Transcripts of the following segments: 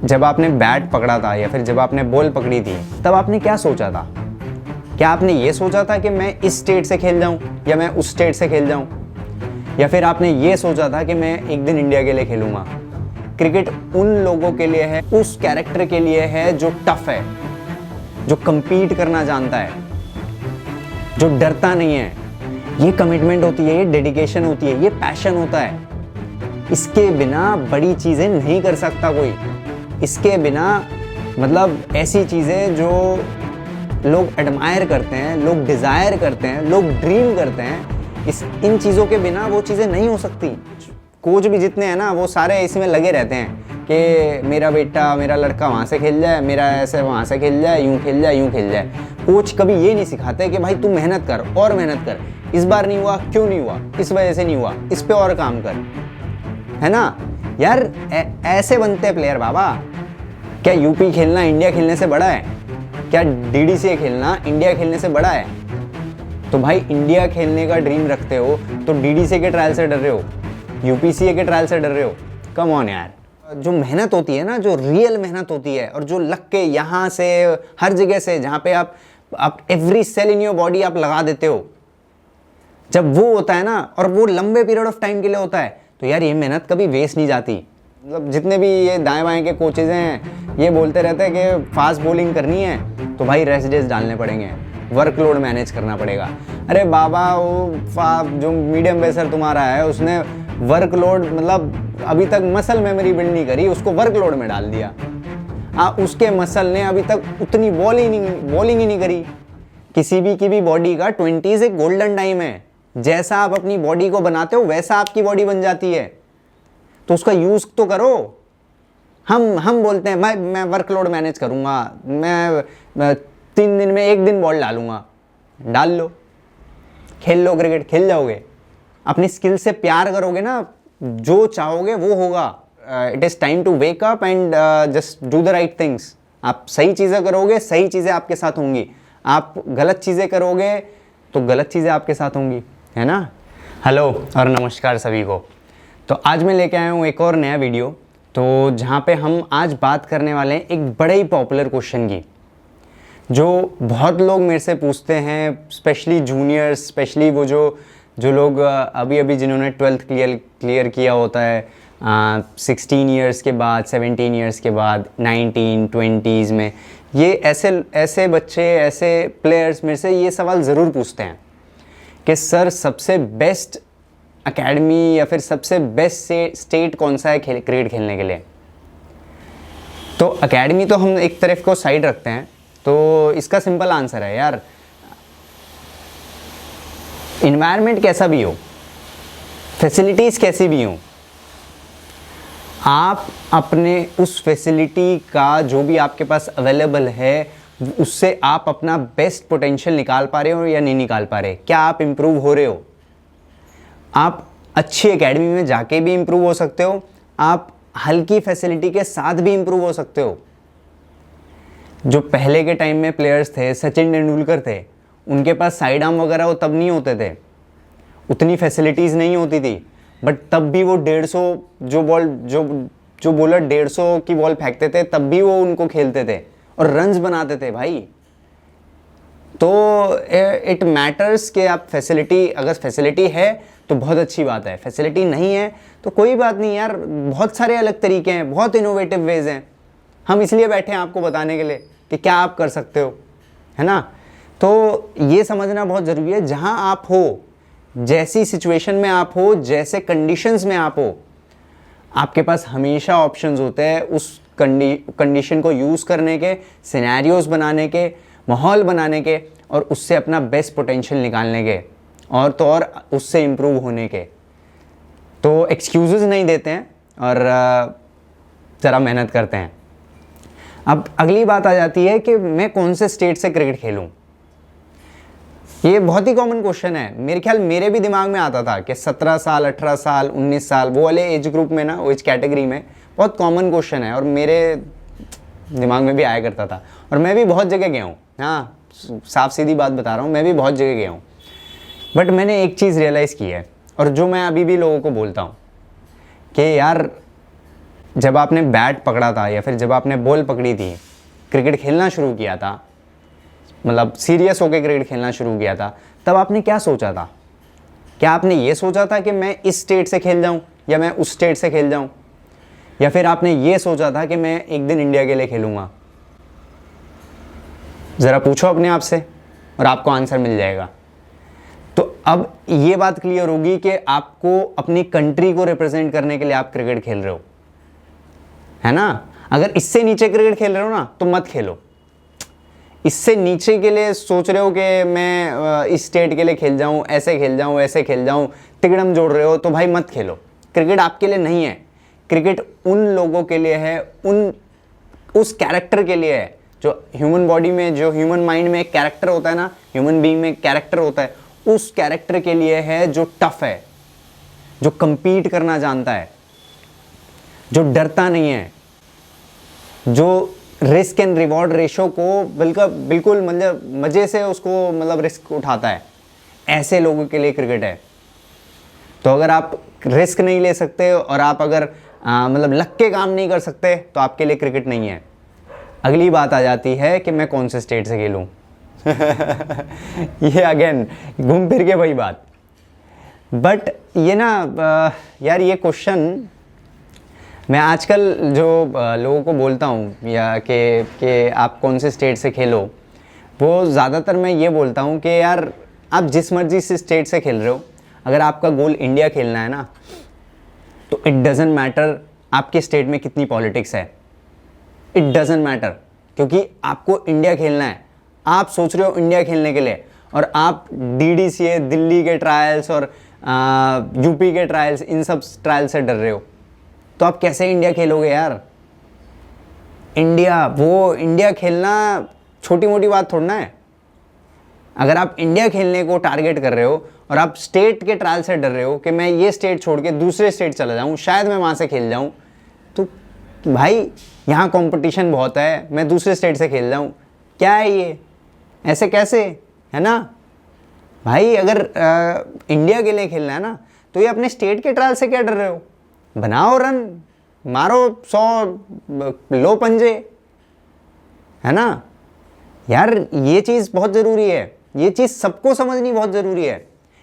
जब आपने बैट पकड़ा था या फिर जब आपने बॉल पकड़ी थी, तब आपने क्या सोचा था? क्या आपने ये सोचा था कि मैं इस स्टेट से खेल जाऊं या मैं उस स्टेट से खेल जाऊं, या फिर आपने ये सोचा था कि मैं एक दिन इंडिया के लिए खेलूंगा? क्रिकेट उन लोगों के लिए है, उस कैरेक्टर के लिए है जो टफ है, जो compete करना जानता है, जो डरता नहीं है। ये कमिटमेंट होती है, ये डेडिकेशन होती है, ये पैशन होता है। इसके बिना बड़ी चीजें नहीं कर सकता कोई। इसके बिना मतलब ऐसी चीजें जो लोग एडमायर करते हैं, लोग डिजायर करते हैं, लोग ड्रीम करते हैं, इन चीजों के बिना वो चीजें नहीं हो सकती। कोच भी जितने हैं ना, वो सारे इसमें लगे रहते हैं कि मेरा बेटा, मेरा लड़का वहाँ से खेल जाए, मेरा ऐसे वहाँ से खेल जाए, यूँ खेल जाए, यूँ खेल जाए। कोच कभी ये नहीं सिखाते कि भाई तू मेहनत कर और मेहनत कर, इस बार नहीं हुआ, क्यों नहीं हुआ, इस वजह से नहीं हुआ, इस पे और काम कर, है ना यार। ऐसे बनते हैं प्लेयर बाबा। क्या यूपी खेलना इंडिया खेलने से बड़ा है? क्या डीडीसी खेलना इंडिया खेलने से बड़ा है? तो भाई इंडिया खेलने का ड्रीम रखते हो तो डीडीसी के ट्रायल से डर रहे हो, यूपीसीए के ट्रायल से डर रहे हो? कम ऑन यार। जो मेहनत होती है ना, जो रियल मेहनत होती है, और जो लग के यहाँ से हर जगह से, जहाँ पे आप every cell in your body आप लगा देते हो, जब वो होता है ना, और वो लंबे पीरियड ऑफ टाइम के लिए होता है, तो यार ये मेहनत कभी वेस्ट नहीं जाती। मतलब जितने भी ये दाएं बाएं के कोचेज हैं, ये बोलते रहते हैं कि फास्ट बॉलिंग करनी है तो भाई रेस्ट डेज डालने पड़ेंगे, वर्कलोड मैनेज करना पड़ेगा। अरे बाबा, वो जो मीडियम पेसर तुम्हारा है, उसने वर्कलोड मतलब अभी तक मसल मेमोरी बिल्ड नहीं करी, उसको वर्कलोड में डाल दिया। उसके मसल ने अभी तक उतनी बॉलिंग ही नहीं करी। किसी भी की भी बॉडी का 20s एक गोल्डन टाइम है। जैसा आप अपनी बॉडी को बनाते हो वैसा आपकी बॉडी बन जाती है, तो उसका यूज तो करो। हम बोलते हैं मैं वर्कलोड मैनेज करूंगा, मैं 3 दिन में 1 दिन बॉल डालूंगा। डाल लो, खेल लो, क्रिकेट खेल जाओगे। अपनी स्किल से प्यार करोगे ना, जो चाहोगे वो होगा। It is time to wake up and just do the right things. आप सही चीजें करोगे, सही चीजें आपके साथ होंगी। आप गलत चीजें करोगे तो गलत चीजें आपके साथ होंगी, है ना। हेलो और नमस्कार सभी को। तो आज मैं लेके आया हूँ एक और नया वीडियो, तो जहाँ पे हम आज बात करने वाले हैं एक बड़े ही पॉपुलर क्वेश्चन की, जो बहुत लोग मेरे से पूछते हैं, स्पेशली जूनियर्स, स्पेशली वो जो लोग अभी जिन्होंने 12th क्लियर किया होता है 16 ईयर्स के बाद, 17 ईयर्स के बाद, 19 20s में, ये ऐसे बच्चे, ऐसे प्लेयर्स मेरे से ये सवाल ज़रूर पूछते हैं कि सर सबसे बेस्ट एकेडमी या फिर सबसे बेस्ट स्टेट कौन सा है क्रिकेट खेलने के लिए। तो एकेडमी तो हम एक तरफ को साइड रखते हैं, तो इसका सिंपल आंसर है यार, इन्वायरमेंट कैसा भी हो, फैसिलिटीज़ कैसी भी हो, आप अपने उस फैसिलिटी का जो भी आपके पास अवेलेबल है, उससे आप अपना बेस्ट पोटेंशियल निकाल पा रहे हो या नहीं निकाल पा रहे? क्या आप इम्प्रूव हो रहे हो? आप अच्छी एकेडमी में जाके भी इम्प्रूव हो सकते हो, आप हल्की फैसिलिटी के साथ भी इम्प्रूव हो सकते हो। जो पहले के टाइम में प्लेयर्स थे, सचिन तेंदुलकर थे, उनके पास साइड आर्म वगैरह वो तब नहीं होते थे, उतनी फैसिलिटीज़ नहीं होती थी, बट तब भी वो 150 जो बॉलर 150 की बॉल फेंकते थे, तब भी वो उनको खेलते थे और रन्स बनाते थे भाई। तो इट मैटर्स कि आप फैसिलिटी, अगर फैसिलिटी है तो बहुत अच्छी बात है, फैसिलिटी नहीं है तो कोई बात नहीं यार, बहुत सारे अलग तरीके हैं, बहुत इनोवेटिव वेज हैं। हम इसलिए बैठे हैं आपको बताने के लिए कि क्या आप कर सकते हो, है ना। तो ये समझना बहुत ज़रूरी है, जहाँ आप हो, जैसी सिचुएशन में आप हो, जैसे कंडीशंस में आप हो, आपके पास हमेशा ऑप्शंस होते हैं उस कंडीशन को यूज़ करने के, सिनेरियोज बनाने के, माहौल बनाने के, और उससे अपना बेस्ट पोटेंशियल निकालने के, और तो और उससे इम्प्रूव होने के। तो एक्सक्यूज़ेस नहीं देते हैं और ज़रा मेहनत करते हैं। अब अगली बात आ जाती है कि मैं कौन से स्टेट से क्रिकेट खेलूं। ये बहुत ही कॉमन क्वेश्चन है, मेरे ख्याल मेरे भी दिमाग में आता था कि 17 साल, 18 साल, 19 साल, वो वाले एज ग्रुप में ना, एज कैटेगरी में बहुत कॉमन क्वेश्चन है, और मेरे दिमाग में भी आया करता था, और मैं भी बहुत जगह गया हूँ। हाँ, साफ सीधी बात बता रहा हूँ, मैं भी बहुत जगह गया हूँ, बट मैंने एक चीज़ रियलाइज़ की है, और जो मैं अभी भी लोगों को बोलता हूँ कि यार जब आपने बैट पकड़ा था या फिर जब आपने बॉल पकड़ी थी, क्रिकेट खेलना शुरू किया था, मतलब सीरियस होकर क्रिकेट खेलना शुरू किया था, तब आपने क्या सोचा था? क्या आपने ये सोचा था कि मैं इस स्टेट से खेल जाऊं या मैं उस स्टेट से खेल जाऊं, या फिर आपने ये सोचा था कि मैं एक दिन इंडिया के लिए खेलूंगा? ज़रा पूछो अपने आप से और आपको आंसर मिल जाएगा। तो अब ये बात क्लियर होगी कि आपको अपनी कंट्री को रिप्रेजेंट करने के लिए आप क्रिकेट खेल रहे हो, है ना? अगर इससे नीचे क्रिकेट खेल रहे हो ना तो मत खेलो। इससे नीचे के लिए सोच रहे हो कि मैं इस स्टेट के लिए खेल जाऊं, ऐसे खेल जाऊं, ऐसे खेल जाऊं, तिकड़म जोड़ रहे हो, तो भाई मत खेलो। क्रिकेट आपके लिए नहीं है। क्रिकेट उन लोगों के लिए है, उस कैरेक्टर के लिए है जो ह्यूमन बॉडी में, जो ह्यूमन माइंड में एक कैरेक्टर होता है ना, ह्यूमन बीइंग में एक कैरेक्टर होता है, उस कैरेक्टर के लिए है जो टफ है, जो compete करना जानता है, जो डरता नहीं है, जो रिस्क एंड रिवॉर्ड रेशो को बिल्कुल मतलब मजे से उसको मतलब रिस्क उठाता है। ऐसे लोगों के लिए क्रिकेट है। तो अगर आप रिस्क नहीं ले सकते और आप अगर मतलब लक के काम नहीं कर सकते तो आपके लिए क्रिकेट नहीं है। अगली बात आ जाती है कि मैं कौन से स्टेट से खेलूं। ये अगेन घूम फिर के वही बात। बट ये ना यार, ये क्वेश्चन मैं आजकल जो लोगों को बोलता हूँ या कि आप कौन से स्टेट से खेलो, वो ज़्यादातर मैं ये बोलता हूँ कि यार आप जिस मर्जी से स्टेट से खेल रहे हो, अगर आपका गोल इंडिया खेलना है ना, तो इट डजेंट मैटर आपके स्टेट में कितनी पॉलिटिक्स है। इट डजेंट मैटर, क्योंकि आपको इंडिया खेलना है। आप सोच रहे हो इंडिया खेलने के लिए और आप DDCA, दिल्ली के ट्रायल्स और यूपी के ट्रायल्स, इन सब ट्रायल से डर रहे हो, तो आप कैसे इंडिया खेलोगे यार? इंडिया खेलना छोटी मोटी बात थोड़ा है। अगर आप इंडिया खेलने को टारगेट कर रहे हो और आप स्टेट के ट्रायल से डर रहे हो कि मैं ये स्टेट छोड़ के दूसरे स्टेट चला जाऊं, शायद मैं वहां से खेल जाऊं, तो भाई यहाँ कंपटीशन बहुत है, मैं दूसरे स्टेट से खेल जाऊं, क्या है ये? ऐसे कैसे, है ना भाई? अगर इंडिया के लिए खेलना है ना, तो ये अपने स्टेट के ट्रायल से क्या डर रहे हो? बनाओ रन, मारो 100 लो पंजे, है ना यार? ये चीज़ बहुत ज़रूरी है। ये चीज़ सबको समझनी बहुत ज़रूरी है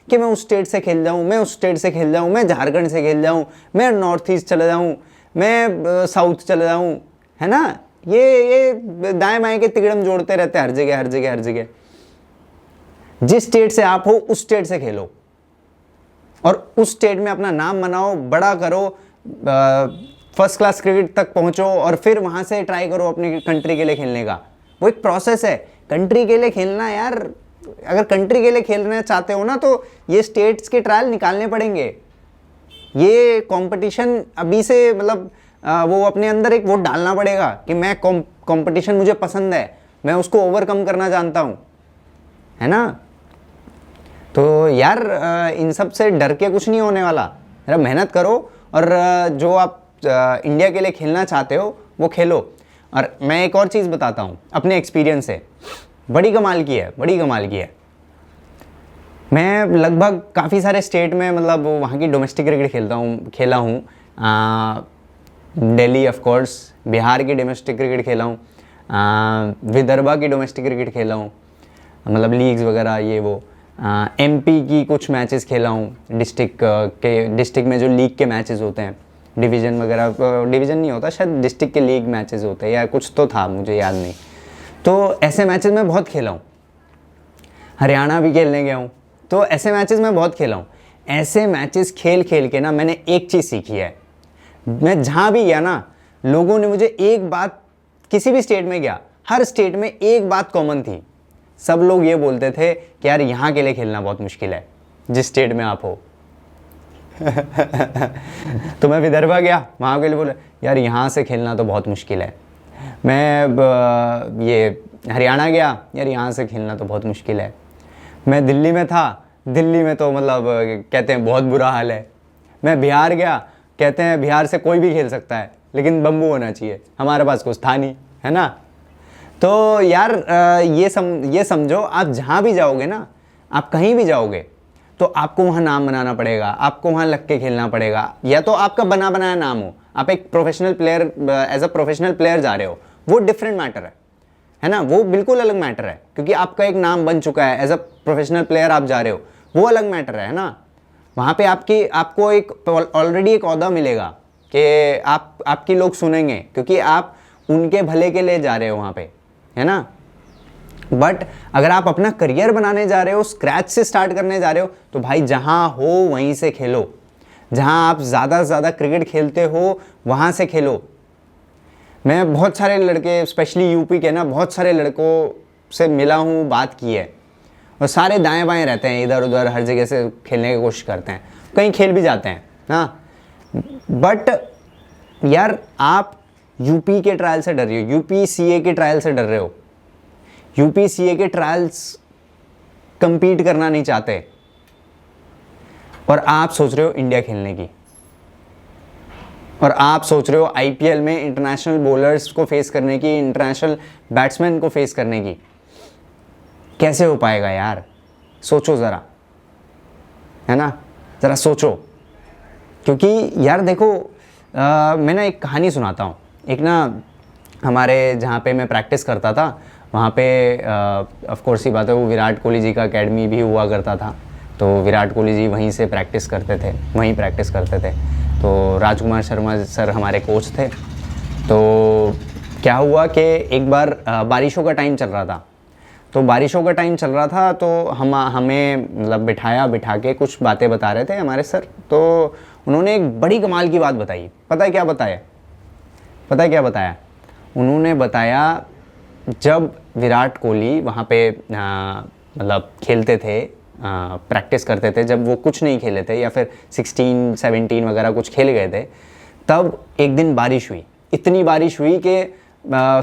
कि मैं उस स्टेट से खेल जाऊँ, मैं उस स्टेट से खेल जाऊँ, मैं झारखंड से खेल जाऊँ, मैं नॉर्थ ईस्ट चला जाऊँ, मैं साउथ चला जाऊँ, है ना? ये दाएं बाएं के तिकड़म जोड़ते रहते हैं हर जगह हर जगह हर जगह। जिस स्टेट से आप हो उस स्टेट से खेलो और उस स्टेट में अपना नाम बनाओ, बड़ा करो, फर्स्ट क्लास क्रिकेट तक पहुंचो और फिर वहां से ट्राई करो अपनी कंट्री के लिए खेलने का। वो एक प्रोसेस है कंट्री के लिए खेलना यार। अगर कंट्री के लिए खेलना चाहते हो ना, तो ये स्टेट्स के ट्रायल निकालने पड़ेंगे। ये कंपटीशन अभी से मतलब वो अपने अंदर एक वो डालना पड़ेगा कि मैं कंपटीशन मुझे पसंद है, मैं उसको ओवरकम करना जानता हूँ, है ना? तो यार इन सब से डर के कुछ नहीं होने वाला। मेहनत करो और जो आप इंडिया के लिए खेलना चाहते हो वो खेलो। और मैं एक और चीज़ बताता हूँ अपने एक्सपीरियंस से, बड़ी कमाल की है, बड़ी कमाल की है। मैं लगभग काफ़ी सारे स्टेट में मतलब वहाँ की डोमेस्टिक क्रिकेट खेला हूँ। दिल्ली ऑफ कोर्स, बिहार की डोमेस्टिक क्रिकेट खेला हूँ, विदर्भा की डोमेस्टिक क्रिकेट खेला हूँ, मतलब लीग्स वगैरह ये वो। MP की कुछ मैचेस खेला हूँ, डिस्ट्रिक्ट में जो लीग के मैचेस होते हैं, डिवीज़न वगैरह, डिवीज़न नहीं होता शायद, डिस्ट्रिक्ट के लीग मैचेस होते हैं या कुछ तो था, मुझे याद नहीं। तो ऐसे मैचेस मैं बहुत खेला हूँ। हरियाणा भी खेलने गया हूँ, तो ऐसे मैचेस मैं बहुत खेला हूँ। ऐसे मैचेस खेल खेल के ना मैंने एक चीज़ सीखी है। मैं जहाँ भी गया ना, लोगों ने मुझे एक बात, किसी भी स्टेट में गया, हर स्टेट में एक बात कॉमन थी। सब लोग ये बोलते थे कि यार यहाँ के लिए खेलना बहुत मुश्किल है, जिस स्टेट में आप हो। तो मैं विदर्भा गया, वहाँ के लिए बोले यार यहाँ से खेलना तो बहुत मुश्किल है। मैं ये हरियाणा गया, यार यहाँ से खेलना तो बहुत मुश्किल है। मैं दिल्ली में था, दिल्ली में तो मतलब कहते हैं बहुत बुरा हाल है। मैं बिहार गया, कहते हैं बिहार से कोई भी खेल सकता है लेकिन बम्बू होना चाहिए, हमारे पास कुछ था नहीं, है ना? तो यार ये समझो, आप जहाँ भी जाओगे ना, आप कहीं भी जाओगे, तो आपको वहाँ नाम बनाना पड़ेगा, आपको वहाँ लग के खेलना पड़ेगा, या तो आपका बना बनाया नाम हो, आप एक professional player as a professional player जा रहे हो, वो डिफरेंट मैटर है ना, वो बिल्कुल अलग मैटर है, क्योंकि आपका एक नाम बन चुका है, एज अ प्रोफेशनल प्लेयर आप जा रहे हो, वो अलग मैटर है ना। वहाँ पे आपको एक ऑलरेडी एक ओहदा मिलेगा कि आपकी लोग सुनेंगे, क्योंकि आप उनके भले के लिए जा रहे हो वहाँ पे, है ना। बट अगर आप अपना करियर बनाने जा रहे हो, स्क्रैच से स्टार्ट करने जा रहे हो, तो भाई जहाँ हो वहीं से खेलो, जहाँ आप ज़्यादा से ज़्यादा क्रिकेट खेलते हो वहाँ से खेलो। मैं बहुत सारे लड़के, स्पेशली यूपी के ना, बहुत सारे लड़कों से मिला हूँ, बात की है, और सारे दाएं बाएं रहते हैं, इधर उधर हर जगह से खेलने की कोशिश करते हैं, कहीं खेल भी जाते हैं हाँ। बट यार आप यूपी के ट्रायल से डर रहे हो, यूपी सीए के ट्रायल से डर रहे हो, यूपी सीए के ट्रायल्स कंपीट करना नहीं चाहते, और आप सोच रहे हो इंडिया खेलने की, और आप सोच रहे हो आईपीएल में इंटरनेशनल बॉलर्स को फेस करने की, इंटरनेशनल बैट्समैन को फेस करने की। कैसे हो पाएगा यार, सोचो ज़रा, है ना, ज़रा सोचो। क्योंकि यार देखो, मैं ना एक कहानी सुनाता हूँ। एक ना हमारे जहाँ पे मैं प्रैक्टिस करता था, वहाँ पे ऑफ कोर्स ही बात है, वो विराट कोहली जी का एकेडमी भी हुआ करता था, तो विराट कोहली जी वहीं से प्रैक्टिस करते थे, वहीं प्रैक्टिस करते थे। तो राजकुमार शर्मा सर हमारे कोच थे। तो क्या हुआ कि एक बार बारिशों का टाइम चल रहा था, तो बारिशों का टाइम चल रहा था, तो हमें मतलब बिठा के कुछ बातें बता रहे थे हमारे सर। तो उन्होंने एक बड़ी कमाल की बात बताई। पता है क्या बताया? उन्होंने बताया, जब विराट कोहली वहाँ पे मतलब खेलते थे, प्रैक्टिस करते थे, जब वो कुछ नहीं खेले थे या फिर 16, 17 वगैरह कुछ खेल गए थे, तब एक दिन बारिश हुई, इतनी बारिश हुई कि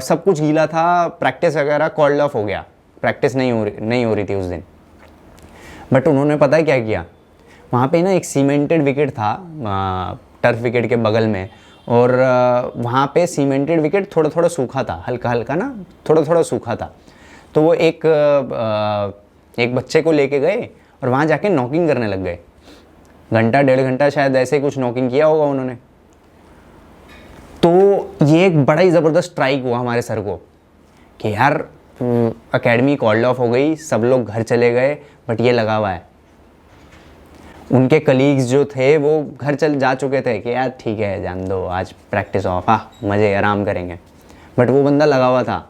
सब कुछ गीला था, प्रैक्टिस वगैरह कॉल्ड ऑफ हो गया, प्रैक्टिस नहीं हो रही थी उस दिन। बट उन्होंने पता है क्या किया, वहाँ पे ना एक सीमेंटेड विकेट था टर्फ विकेट के बगल में, और वहाँ पे सीमेंटेड विकेट थोड़ा थोड़ा सूखा था, हल्का हल्का ना, थोड़ा थोड़ा सूखा था। तो वो एक बच्चे को लेके गए और वहाँ जाके नॉकिंग करने लग गए, घंटा 1.5 घंटा शायद ऐसे कुछ नॉकिंग किया होगा उन्होंने। तो ये एक बड़ा ही ज़बरदस्त स्ट्राइक हुआ हमारे सर को कि यार एकेडमी कॉल्ड ऑफ हो गई, सब लोग घर चले गए, बट ये लगा हुआ है। उनके कलीग्स जो थे वो घर जा चुके थे कि यार ठीक है जान दो, आज प्रैक्टिस ऑफ, मज़े आराम करेंगे, बट वो बंदा लगा हुआ था,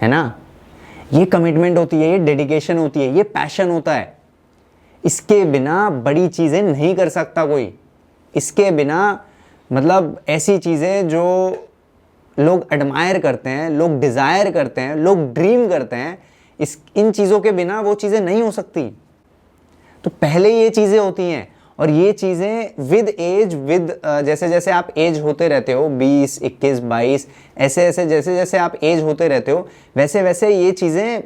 है ना। ये कमिटमेंट होती है, ये डेडिकेशन होती है, ये पैशन होता है। इसके बिना बड़ी चीज़ें नहीं कर सकता कोई, इसके बिना मतलब ऐसी चीज़ें जो लोग एडमायर करते हैं, लोग डिज़ायर करते हैं, लोग ड्रीम करते हैं, इन चीज़ों के बिना वो चीज़ें नहीं हो सकती। तो पहले ये चीज़ें होती हैं, और ये चीज़ें विद एज, जैसे जैसे आप एज होते रहते हो, 20, 21, 22, ऐसे जैसे जैसे आप एज होते रहते हो, वैसे वैसे ये चीज़ें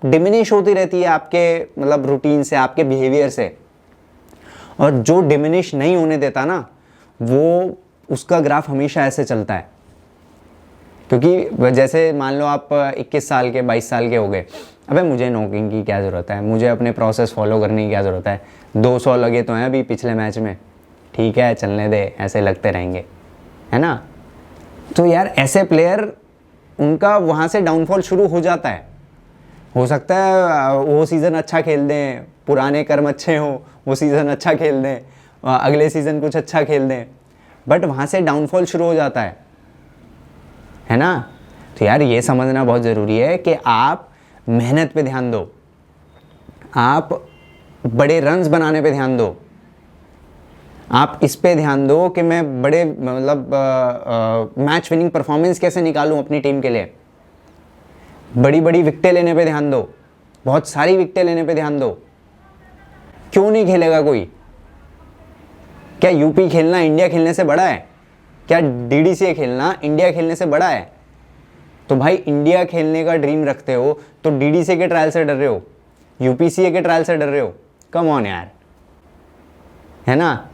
डिमिनिश होती रहती है आपके मतलब रूटीन से, आपके बिहेवियर से। और जो डिमिनिश नहीं होने देता ना, वो उसका ग्राफ हमेशा ऐसे चलता है। क्योंकि जैसे मान लो आप 21 साल के, 22 साल के हो गए, अबे मुझे नॉकिंग की क्या ज़रूरत है, मुझे अपने प्रोसेस फॉलो करने की क्या ज़रूरत है, 200 लगे तो हैं अभी पिछले मैच में, ठीक है चलने दे, ऐसे लगते रहेंगे, है ना। तो यार ऐसे प्लेयर, उनका वहाँ से डाउनफॉल शुरू हो जाता है। हो सकता है वो सीज़न अच्छा खेल दें, पुराने कर्म अच्छे हों, वो सीज़न अच्छा खेल दें, अगले सीज़न कुछ अच्छा खेल दें, बट वहाँ से डाउनफॉल शुरू हो जाता है ना। तो यार ये समझना बहुत ज़रूरी है कि आप मेहनत पे ध्यान दो, आप बड़े रन्स बनाने पे ध्यान दो, आप इस पे ध्यान दो कि मैं बड़े मतलब मैच विनिंग परफॉर्मेंस कैसे निकालूं अपनी टीम के लिए, बड़ी बड़ी विकेटें लेने पे ध्यान दो, बहुत सारी विकेटें लेने पे ध्यान दो। क्यों नहीं खेलेगा कोई? क्या यूपी खेलना इंडिया खेलने से बड़ा है? क्या डीडीसी खेलना इंडिया खेलने से बड़ा है? तो भाई इंडिया खेलने का ड्रीम रखते हो तो डीडीसी के ट्रायल से डर रहे हो, यूपीसीए के ट्रायल से डर रहे हो? कम ऑन यार, है ना।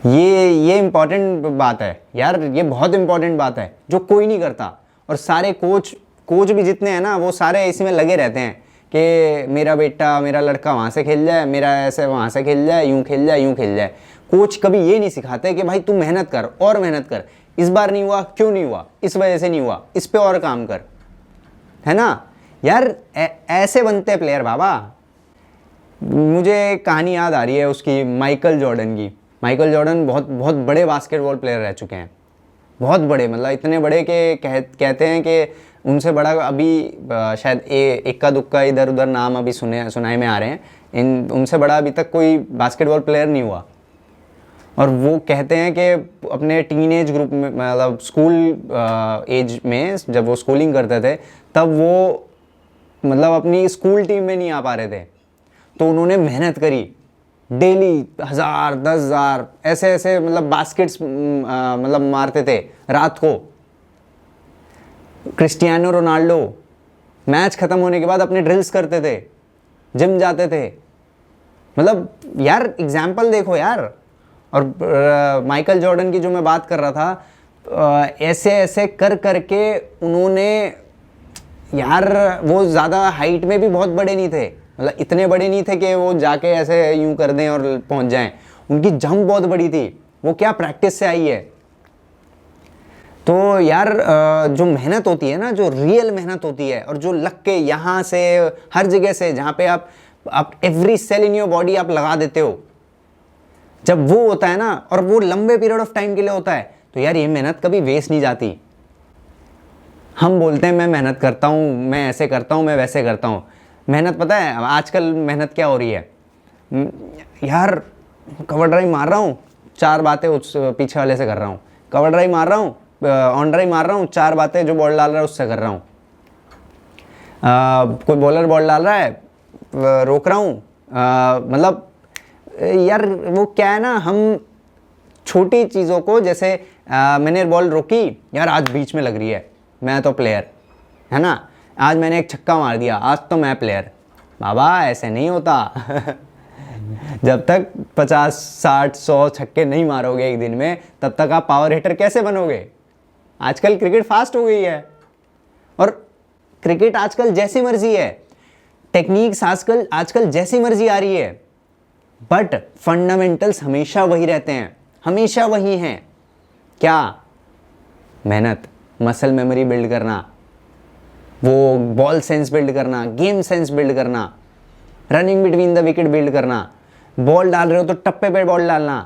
ये इंपॉर्टेंट बात है यार, ये बहुत इंपॉर्टेंट बात है जो कोई नहीं करता। और सारे कोच भी जितने हैं ना, वो सारे इसी में लगे रहते हैं कि मेरा बेटा, मेरा लड़का वहाँ से खेल जाए, मेरा ऐसे वहाँ से खेल जाए, यूँ खेल जाए, यूँ खेल जाए। कोच कभी ये नहीं सिखाते कि भाई तू मेहनत कर और मेहनत कर, इस बार नहीं हुआ, क्यों नहीं हुआ, इस वजह से नहीं हुआ, इस पे और काम कर, है ना यार। ऐसे बनते प्लेयर बाबा। मुझे एक कहानी याद आ रही है उसकी, माइकल जॉर्डन की। माइकल जॉर्डन बहुत बहुत बड़े बास्केटबॉल प्लेयर रह चुके हैं, बहुत बड़े, मतलब इतने बड़े कि कहते हैं कि उनसे बड़ा अभी शायद इक्का दुक्का इधर उधर नाम अभी सुनाए में आ रहे हैं, उनसे बड़ा अभी तक कोई बास्केटबॉल प्लेयर नहीं हुआ। और वो कहते हैं कि अपने टीनेज ग्रुप में, मतलब स्कूल एज में जब वो स्कूलिंग करते थे, तब वो मतलब अपनी स्कूल टीम में नहीं आ पा रहे थे, तो उन्होंने मेहनत करी, डेली 1000 10,000 ऐसे ऐसे मतलब बास्केट्स मतलब मारते थे रात को। क्रिस्टियानो रोनाल्डो मैच खत्म होने के बाद अपने ड्रिल्स करते थे, जिम जाते थे, मतलब यार एग्जाम्पल देखो यार। और माइकल जॉर्डन की जो मैं बात कर रहा था, ऐसे ऐसे कर करके उन्होंने, यार वो ज़्यादा हाइट में भी बहुत बड़े नहीं थे, मतलब इतने बड़े नहीं थे कि वो जाके ऐसे यूं कर दें और पहुंच जाएं। उनकी जंप बहुत बड़ी थी, वो क्या प्रैक्टिस से आई है। तो यार जो मेहनत होती है ना, जो रियल मेहनत होती है, और जो लग के यहाँ से हर जगह से, जहाँ पे आप every cell in your body आप लगा देते हो, जब वो होता है ना, और वो लंबे पीरियड ऑफ टाइम के लिए होता है, तो यार ये मेहनत कभी वेस्ट नहीं जाती। हम बोलते हैं मैं मेहनत करता हूँ, मैं ऐसे करता हूँ, मैं वैसे करता हूँ। मेहनत पता है आजकल मेहनत क्या हो रही है यार, कवर ड्राइव मार रहा हूँ, 4 बातें उस पीछे वाले से कर रहा हूँ, कवर ड्राइव मार रहा हूँ, ऑन ड्राइव मार रहा हूँ, 4 बातें जो बॉल डाल रहा है उससे कर रहा हूँ। कोई बॉलर बॉल डाल रहा है, रोक रहा हूँ। मतलब यार वो क्या है ना, हम छोटी चीज़ों को, जैसे मैंने बॉल रोकी, यार आज बीच में लग रही है, मैं तो प्लेयर, है ना, आज मैंने एक छक्का मार दिया, आज तो मैं प्लेयर। बाबा ऐसे नहीं होता जब तक 50 60 100 छक्के नहीं मारोगे एक दिन में, तब तक आप पावर हिटर कैसे बनोगे। आजकल क्रिकेट फास्ट हो गई है, और क्रिकेट आजकल जैसी मर्जी है, टेक्निक्स आजकल जैसी मर्जी आ रही है, बट फंडामेंटल्स हमेशा वही रहते हैं, हमेशा वही हैं। क्या? मेहनत, मसल मेमोरी बिल्ड करना, वो बॉल सेंस बिल्ड करना, गेम सेंस बिल्ड करना, running between the wicket build करना, बॉल डाल रहे हो तो टप्पे पे बॉल डालना,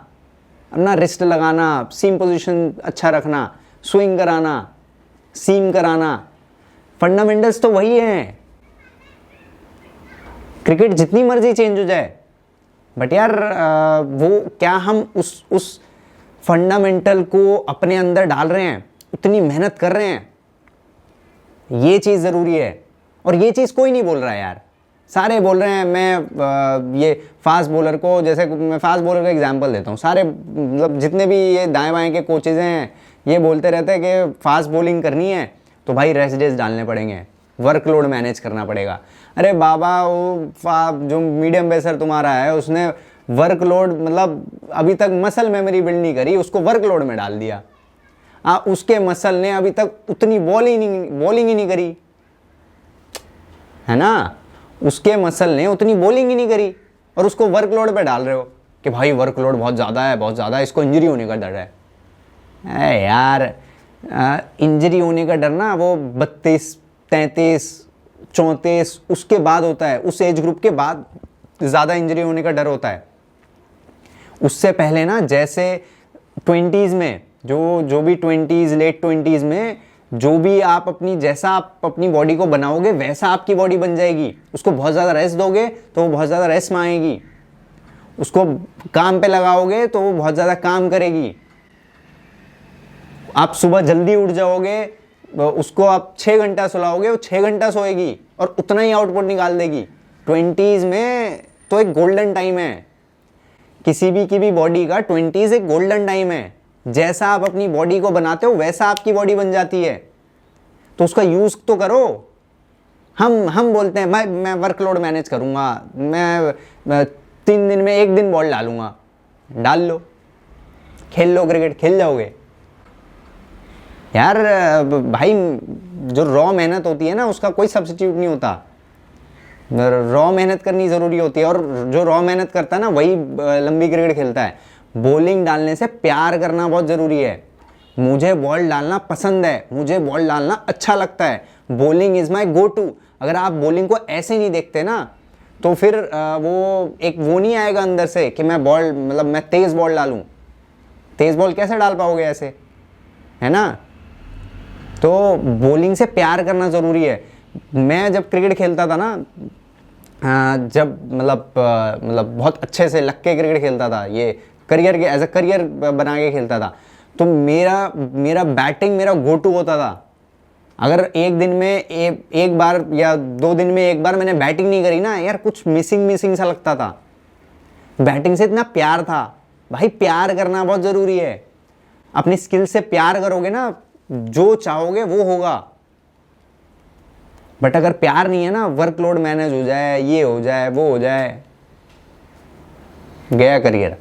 अपना रिस्ट लगाना, सीम पोजीशन अच्छा रखना, स्विंग कराना, सीम कराना, फंडामेंटल्स तो वही हैं। क्रिकेट जितनी मर्जी चेंज हो जाए, बट यार वो क्या हम उस फंडामेंटल को अपने अंदर डाल रहे हैं, उतनी मेहनत कर रहे हैं, ये चीज़ ज़रूरी है। और ये चीज़ कोई नहीं बोल रहा है यार, सारे बोल रहे हैं। मैं ये फास्ट बॉलर को, जैसे मैं फास्ट बॉलर का एग्जांपल देता हूँ, सारे मतलब जितने भी ये दाएं बाएं के कोचेज़ हैं, ये बोलते रहते हैं कि फास्ट बॉलिंग करनी है तो भाई रेस्ट डेज डालने पड़ेंगे, वर्कलोड मैनेज करना पड़ेगा। अरे बाबा, वो जो मीडियम पेसर तुम्हारा है, उसने वर्कलोड मतलब अभी तक मसल मेमोरी बिल्ड नहीं करी, उसको वर्कलोड में डाल दिया। उसके मसल ने अभी तक उतनी बॉलिंग ही नहीं करी, है ना, उसके मसल ने उतनी बॉलिंग ही नहीं करी, और उसको वर्कलोड पे डाल रहे हो कि भाई वर्कलोड बहुत ज़्यादा है, बहुत ज़्यादा है, इसको इंजरी होने का डर है। यार इंजरी होने का डर ना वो 32 33 34 उसके बाद होता है, उस एज ग्रुप के बाद ज़्यादा इंजरी होने का डर होता है। उससे पहले ना, जैसे 20s में जो भी 20s लेट 20s में जो भी आप जैसा आप अपनी बॉडी को बनाओगे वैसा आपकी बॉडी बन जाएगी। उसको बहुत ज़्यादा रेस्ट दोगे तो वो बहुत ज़्यादा रेस्ट में आएगी, उसको काम पे लगाओगे तो वो बहुत ज़्यादा काम करेगी। आप सुबह जल्दी उठ जाओगे, उसको आप 6 घंटा सुलाओगे, वो 6 घंटा सोएगी और उतना ही आउटपुट निकाल देगी। 20s में तो एक गोल्डन टाइम है, किसी भी की भी बॉडी का 20s एक गोल्डन टाइम है। जैसा आप अपनी बॉडी को बनाते हो वैसा आपकी बॉडी बन जाती है, तो उसका यूज़ तो करो। हम बोलते हैं मैं वर्कलोड मैनेज करूँगा, मैं 3 दिन में 1 दिन बॉल डालूंगा। डाल लो, खेल लो, क्रिकेट खेल जाओगे यार। भाई जो रॉ मेहनत होती है ना, उसका कोई सब्स्टिट्यूट नहीं होता। रॉ मेहनत करनी ज़रूरी होती है, और जो रॉ मेहनत करता है ना वही लंबी क्रिकेट खेलता है। बॉलिंग डालने से प्यार करना बहुत ज़रूरी है। मुझे बॉल डालना पसंद है, मुझे बॉल डालना अच्छा लगता है, bowling is my go to. अगर आप बॉलिंग को ऐसे नहीं देखते ना तो फिर वो नहीं आएगा अंदर से कि मैं बॉल मतलब मैं तेज़ बॉल डालूँ। तेज़ बॉल कैसे डाल पाओगे ऐसे, है ना। तो बॉलिंग से प्यार करना ज़रूरी है। मैं जब क्रिकेट खेलता था ना, जब मतलब बहुत अच्छे से लग के क्रिकेट खेलता था, ये करियर के एज अ करियर बना के खेलता था, तो मेरा बैटिंग मेरा गो टू होता था। अगर एक दिन में एक बार या 2 दिन में एक बार मैंने बैटिंग नहीं करी ना यार, कुछ मिसिंग सा लगता था। बैटिंग से इतना प्यार था भाई, प्यार करना बहुत ज़रूरी है। अपनी स्किल से प्यार करोगे ना, जो चाहोगे वो होगा। बट अगर प्यार नहीं है ना, वर्कलोड मैनेज हो जाए, ये हो जाए, वो हो जाए, गया करियर,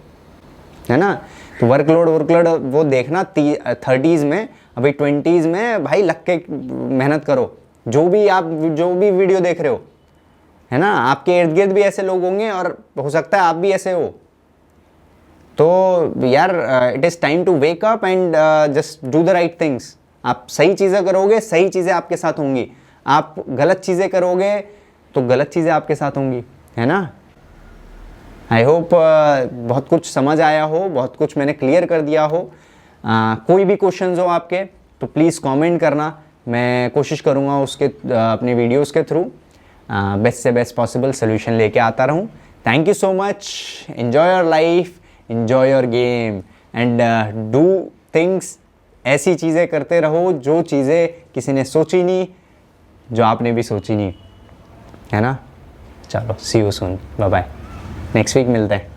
है ना। तो वर्कलोड वो देखना 30s में, अभी 20s में भाई लग के मेहनत करो। जो भी वीडियो देख रहे हो, है ना, आपके इर्द गिर्द भी ऐसे लोग होंगे और हो सकता है आप भी ऐसे हो। तो यार it is time to wake up and just do the right things. आप सही चीज़ें करोगे, सही चीज़ें आपके साथ होंगी। आप गलत चीज़ें करोगे तो गलत चीज़ें आपके साथ होंगी, है ना। आई होप बहुत कुछ समझ आया हो, बहुत कुछ मैंने क्लियर कर दिया हो। कोई भी क्वेश्चंस हो आपके तो प्लीज़ कमेंट करना, मैं कोशिश करूँगा उसके अपने वीडियोस के थ्रू बेस्ट से बेस्ट पॉसिबल सोल्यूशन लेके आता रहूँ। Thank you so much. Enjoy your life, enjoy your game and do things. ऐसी चीज़ें करते रहो जो चीज़ें किसी ने सोची नहीं, जो आपने भी सोची नहीं, है ना। चलो see you soon, bye bye. Next week मिलते हैं।